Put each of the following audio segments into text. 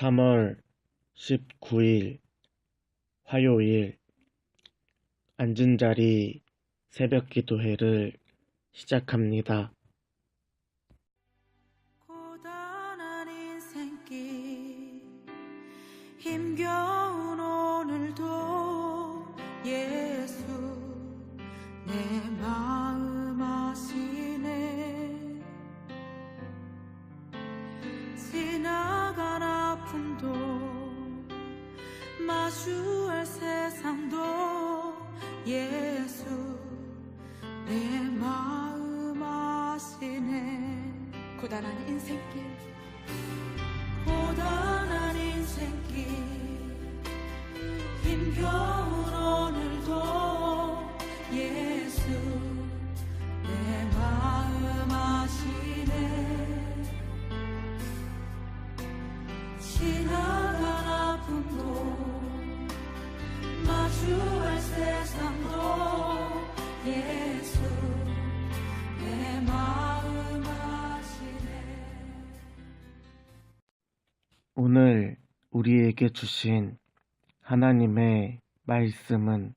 3월 19일 화요일 앉은 자리 새벽 기도회를 시작합니다. 고단한 인생길 힘겨운 오늘도 예수 내 마음 아시네. 지나간 아픔도 마주할 세상도 예수 내 마음 아시네. 고단한 인생길 힘겨운 오늘도 예수 내 마음 아시네. 지나간 아픔도 마주할 세상도 예수 내 마음 아시네. 오늘 우리에게 주신 하나님의 말씀은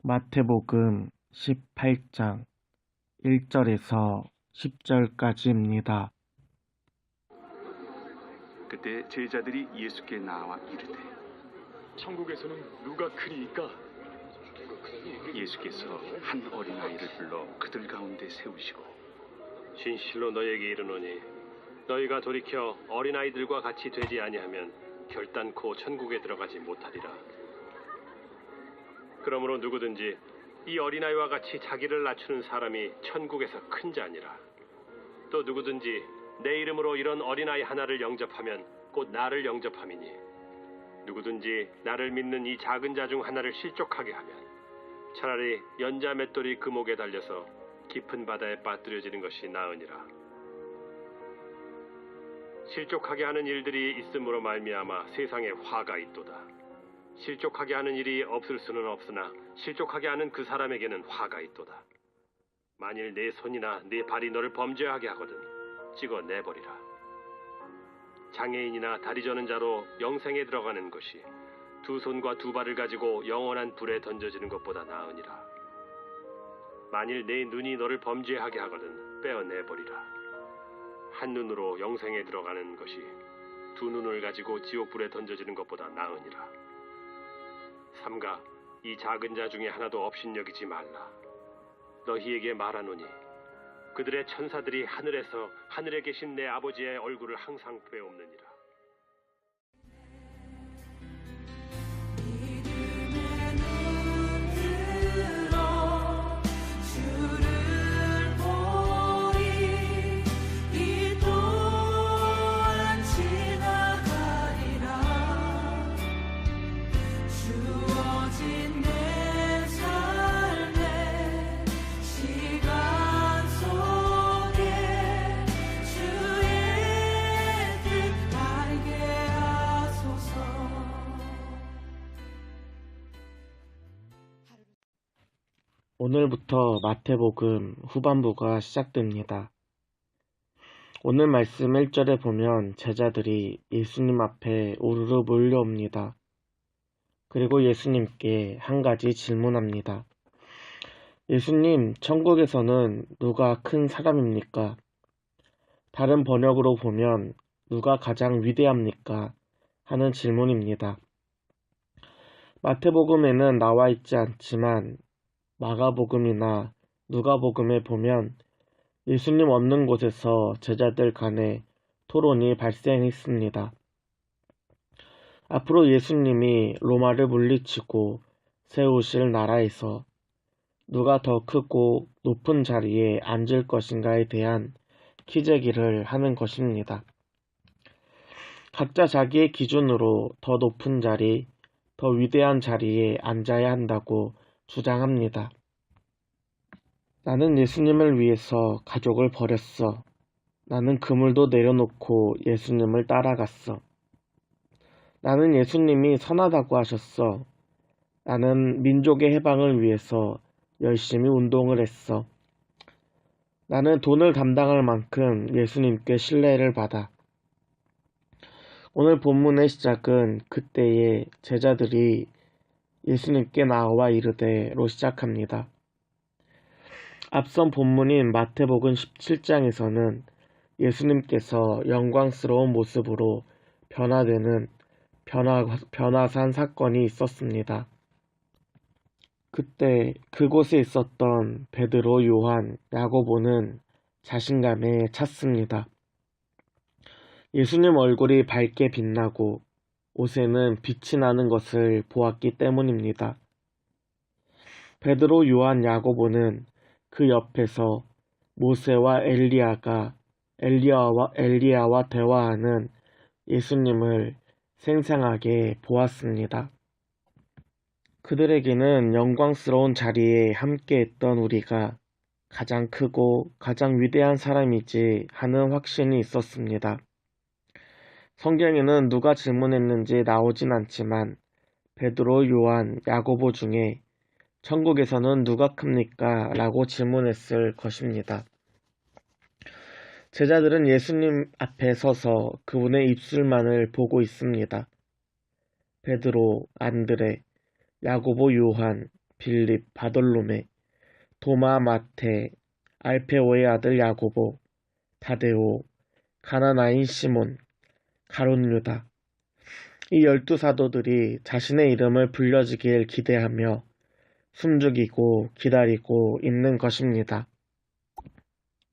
마태복음 18장 1절에서 10절까지입니다. 그때 제자들이 예수께 나와 이르되 천국에서는 누가 크니까? 예수께서 한 어린아이를 불러 그들 가운데 세우시고 진실로 너희에게 이르노니 너희가 돌이켜 어린아이들과 같이 되지 아니하면 결단코 천국에 들어가지 못하리라. 그러므로 누구든지 이 어린아이와 같이 자기를 낮추는 사람이 천국에서 큰 자니라. 또 누구든지 내 이름으로 이런 어린아이 하나를 영접하면 곧 나를 영접함이니 누구든지 나를 믿는 이 작은 자 중 하나를 실족하게 하면 차라리 연자 맷돌이 그 목에 달려서 깊은 바다에 빠뜨려지는 것이 나으니라. 실족하게 하는 일들이 있음으로 말미암아 세상에 화가 있도다. 실족하게 하는 일이 없을 수는 없으나 실족하게 하는 그 사람에게는 화가 있도다. 만일 내 손이나 내 발이 너를 범죄하게 하거든 찍어 내버리라. 장애인이나 다리 저는 자로 영생에 들어가는 것이 두 손과 두 발을 가지고 영원한 불에 던져지는 것보다 나으니라. 만일 내 눈이 너를 범죄하게 하거든 빼어내버리라. 한 눈으로 영생에 들어가는 것이 두 눈을 가지고 지옥불에 던져지는 것보다 나으니라. 삼가 이 작은 자 중에 하나도 업신여기지 말라. 너희에게 말하노니 그들의 천사들이 하늘에서 하늘에 계신 내 아버지의 얼굴을 항상 뵈옵느니라. 오늘부터 마태복음 후반부가 시작됩니다. 오늘 말씀 1절에 보면 제자들이 예수님 앞에 우르르 몰려옵니다. 그리고 예수님께 한 가지 질문합니다. 예수님, 천국에서는 누가 큰 사람입니까? 다른 번역으로 보면 누가 가장 위대합니까? 하는 질문입니다. 마태복음에는 나와 있지 않지만 마가복음이나 누가복음에 보면 예수님 없는 곳에서 제자들 간에 토론이 발생했습니다. 앞으로 예수님이 로마를 물리치고 세우실 나라에서 누가 더 크고 높은 자리에 앉을 것인가에 대한 키재기를 하는 것입니다. 각자 자기의 기준으로 더 높은 자리, 더 위대한 자리에 앉아야 한다고 주장합니다. 나는 예수님을 위해서 가족을 버렸어. 나는 그물도 내려놓고 예수님을 따라갔어. 나는 예수님이 선하다고 하셨어. 나는 민족의 해방을 위해서 열심히 운동을 했어. 나는 돈을 담당할 만큼 예수님께 신뢰를 받아. 오늘 본문의 시작은 그때의 제자들이 예수님께 나와 이르되로 시작합니다. 앞선 본문인 마태복음 17장에서는 예수님께서 영광스러운 모습으로 변화되는 변화산 사건이 있었습니다. 그때 그곳에 있었던 베드로, 요한, 야고보는 자신감에 찼습니다. 예수님 얼굴이 밝게 빛나고 옷에는 빛이 나는 것을 보았기 때문입니다. 베드로, 요한, 야고보는 그 옆에서 모세와 엘리야와 대화하는 예수님을 생생하게 보았습니다. 그들에게는 영광스러운 자리에 함께했던 우리가 가장 크고 가장 위대한 사람이지 하는 확신이 있었습니다. 성경에는 누가 질문했는지 나오진 않지만 베드로, 요한, 야고보 중에 천국에서는 누가 큽니까? 라고 질문했을 것입니다. 제자들은 예수님 앞에 서서 그분의 입술만을 보고 있습니다. 베드로, 안드레, 야고보, 요한, 빌립, 바돌로메, 도마, 마테, 알페오의 아들 야고보, 다데오, 가나나인 시몬, 가룟 유다. 이 12사도들이 자신의 이름을 불려지길 기대하며 숨죽이고 기다리고 있는 것입니다.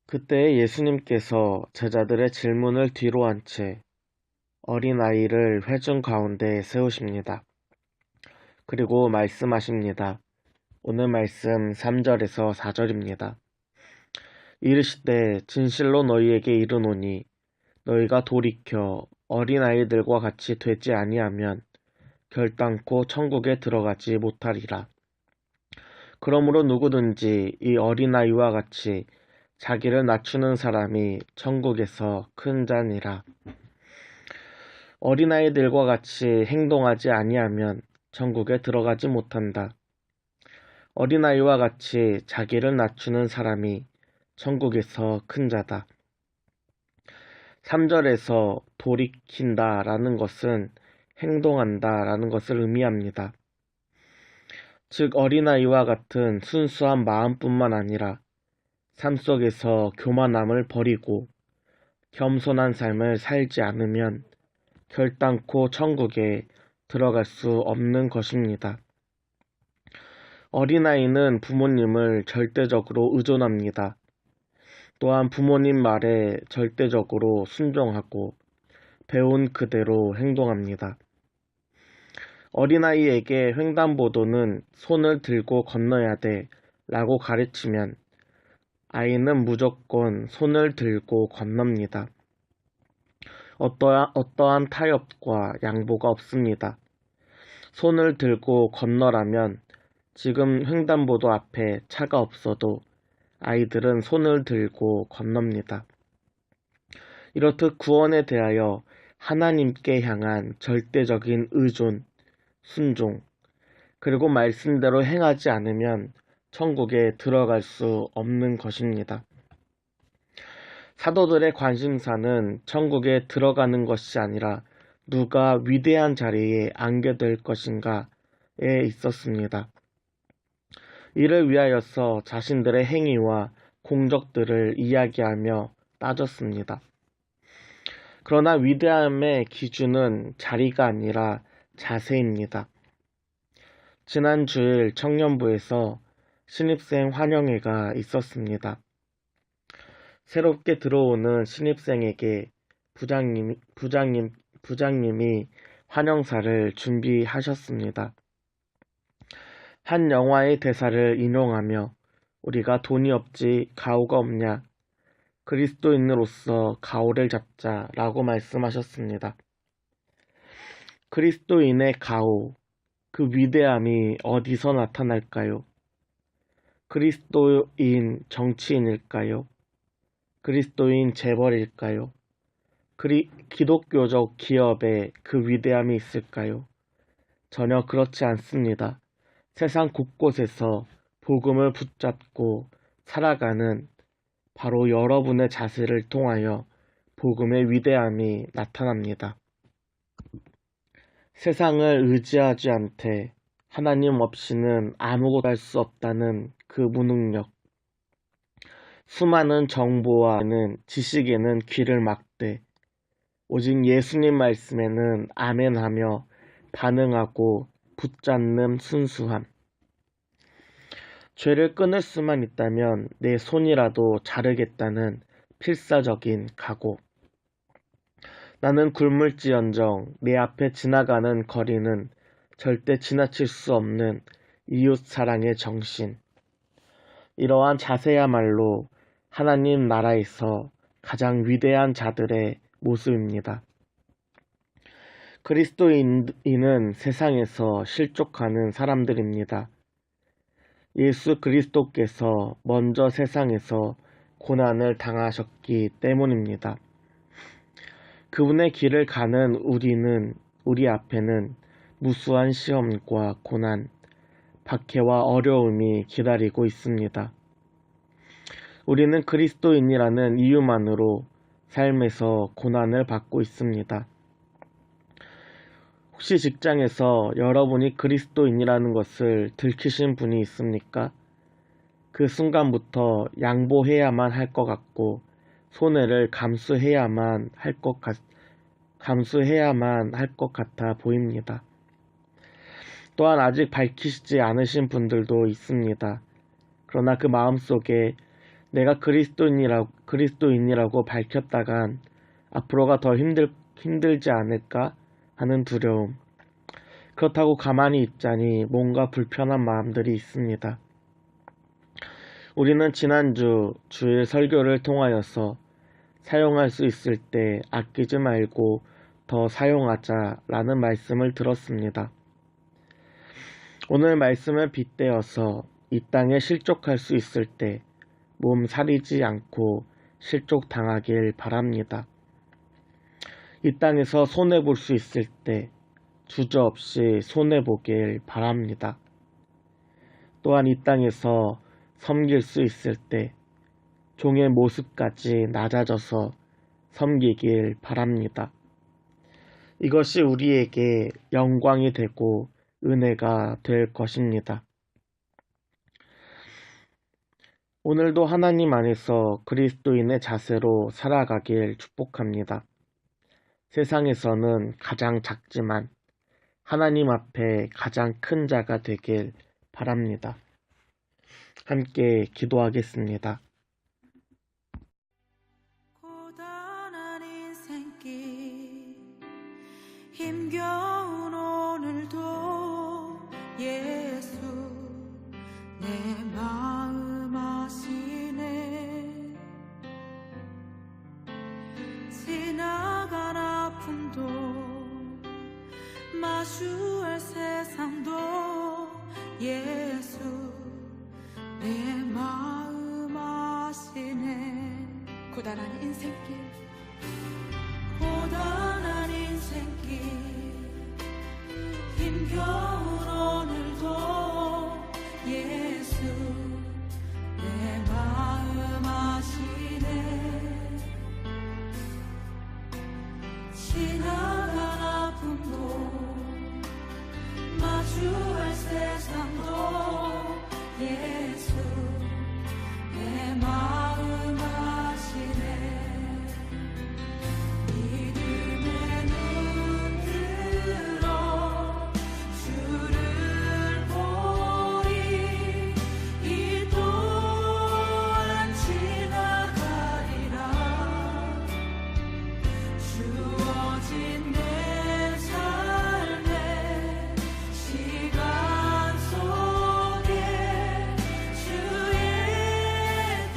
그때 예수님께서 제자들의 질문을 뒤로 한 채 어린아이를 회중 가운데 세우십니다. 그리고 말씀하십니다. 오늘 말씀 3절에서 4절입니다. 이르시되 진실로 너희에게 이르노니 너희가 돌이켜 어린아이들과 같이 되지 아니하면 결단코 천국에 들어가지 못하리라. 그러므로 누구든지 이 어린아이와 같이 자기를 낮추는 사람이 천국에서 큰 자니라. 어린아이들과 같이 행동하지 아니하면 천국에 들어가지 못한다. 어린아이와 같이 자기를 낮추는 사람이 천국에서 큰 자다. 3절에서 돌이킨다 라는 것은 행동한다 라는 것을 의미합니다. 즉 어린아이와 같은 순수한 마음뿐만 아니라 삶 속에서 교만함을 버리고 겸손한 삶을 살지 않으면 결단코 천국에 들어갈 수 없는 것입니다. 어린아이는 부모님을 절대적으로 의존합니다. 또한 부모님 말에 절대적으로 순종하고 배운 그대로 행동합니다. 어린아이에게 횡단보도는 손을 들고 건너야 돼 라고 가르치면 아이는 무조건 손을 들고 건넙니다. 어떠한 타협과 양보가 없습니다. 손을 들고 건너라면 지금 횡단보도 앞에 차가 없어도 아이들은 손을 들고 건넙니다. 이렇듯 구원에 대하여 하나님께 향한 절대적인 의존, 순종, 그리고 말씀대로 행하지 않으면 천국에 들어갈 수 없는 것입니다. 사도들의 관심사는 천국에 들어가는 것이 아니라 누가 위대한 자리에 앉게 될 것인가에 있었습니다. 이를 위하여서 자신들의 행위와 공적들을 이야기하며 따졌습니다. 그러나 위대함의 기준은 자리가 아니라 자세입니다. 지난 주일 청년부에서 신입생 환영회가 있었습니다. 새롭게 들어오는 신입생에게 부장님이 환영사를 준비하셨습니다. 한 영화의 대사를 인용하며 우리가 돈이 없지 가오가 없냐, 그리스도인으로서 가오를 잡자 라고 말씀하셨습니다. 그리스도인의 가오, 그 위대함이 어디서 나타날까요? 그리스도인 정치인일까요? 그리스도인 재벌일까요? 기독교적 기업에 그 위대함이 있을까요? 전혀 그렇지 않습니다. 세상 곳곳에서 복음을 붙잡고 살아가는 바로 여러분의 자세를 통하여 복음의 위대함이 나타납니다. 세상을 의지하지 않되 하나님 없이는 아무것도 할 수 없다는 그 무능력. 수많은 정보와 지식에는 귀를 막되 오직 예수님 말씀에는 아멘하며 반응하고 붙잡는 순수함. 죄를 끊을 수만 있다면 내 손이라도 자르겠다는 필사적인 각오. 나는 굶을지언정 내 앞에 지나가는 거리는 절대 지나칠 수 없는 이웃 사랑의 정신. 이러한 자세야말로 하나님 나라에서 가장 위대한 자들의 모습입니다. 그리스도인은 세상에서 실족하는 사람들입니다. 예수 그리스도께서 먼저 세상에서 고난을 당하셨기 때문입니다. 그분의 길을 가는 우리 앞에는 무수한 시험과 고난, 박해와 어려움이 기다리고 있습니다. 우리는 그리스도인이라는 이유만으로 삶에서 고난을 받고 있습니다. 혹시 직장에서 여러분이 그리스도인이라는 것을 들키신 분이 있습니까? 그 순간부터 양보해야만 할 것 같고 손해를 감수해야만 할 것 같아 보입니다. 또한 아직 밝히시지 않으신 분들도 있습니다. 그러나 그 마음속에 내가 그리스도인이라고 밝혔다간 앞으로가 더 힘들지 않을까 하는 두려움. 그렇다고 가만히 있자니 뭔가 불편한 마음들이 있습니다. 우리는 지난주 주일 설교를 통하여서 사용할 수 있을 때 아끼지 말고 더 사용하자라는 말씀을 들었습니다. 오늘 말씀을 빗대어서 이 땅에 실족할 수 있을 때 몸 사리지 않고 실족당하길 바랍니다. 이 땅에서 손해볼 수 있을 때 주저없이 손해보길 바랍니다. 또한 이 땅에서 섬길 수 있을 때 종의 모습까지 낮아져서 섬기길 바랍니다. 이것이 우리에게 영광이 되고 은혜가 될 것입니다. 오늘도 하나님 안에서 그리스도인의 자세로 살아가길 축복합니다. 세상에서는 가장 작지만 하나님 앞에 가장 큰 자가 되길 바랍니다. 함께 기도하겠습니다. 고단한 인생길 힘겨운 오늘도 예수 내 마음 아시네. 지나간 아픔도 마주할 세상도 예수 내 마음 아시네. 고단한 인생길 힘겨운 오늘도 예수 내 마음 아시네. 지나간 아픔도 마주할 세상도 예수 내 마음 아시네. 믿음의 눈 들어 주를 보리. 이 또한 지나가리라. 주어진 내 삶의 시간 속에 주의 뜻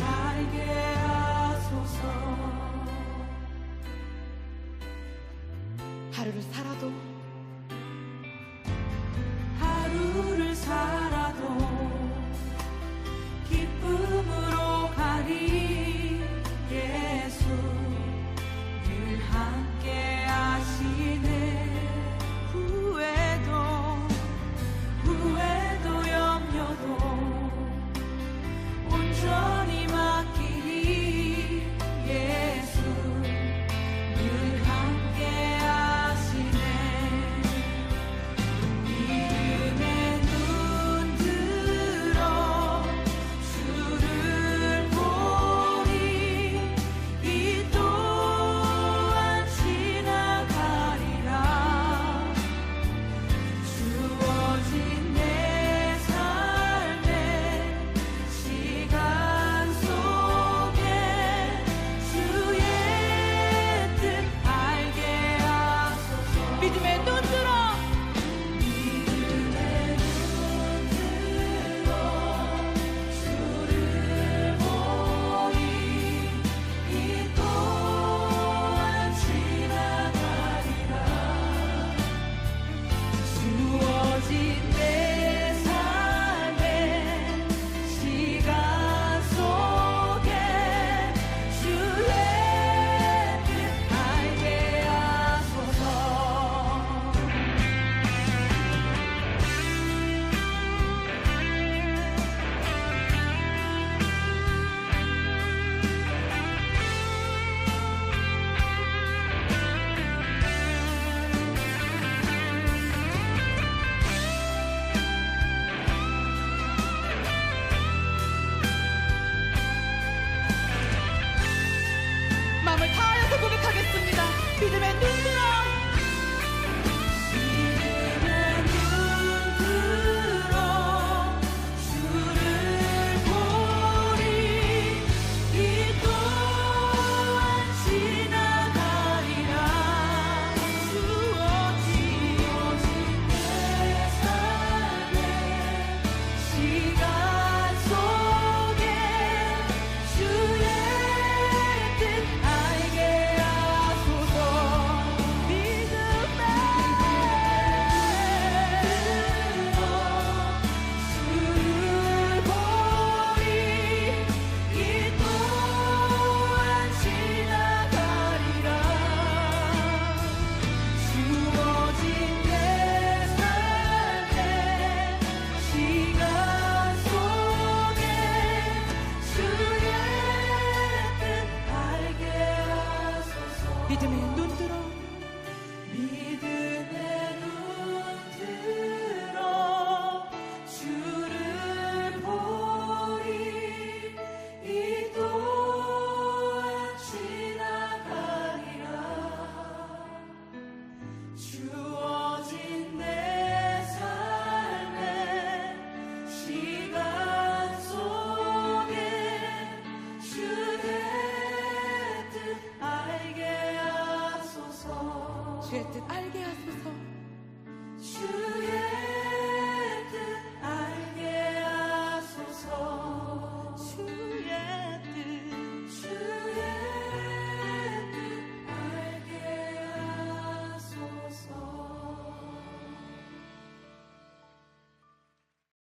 알게 하소서. 하루를 살아도 기쁨으로 가리. 예수 늘 함께 하시네. 후회도 염려도 온전히 맡기리. 예수 늘 함께 하시네. 눈 들어 믿음의 눈 들어 주를 보리 이 또한 지나가리라 주어진 내 삶의 시간 속에 주의 뜻 알게 하소서 주의 뜻 알게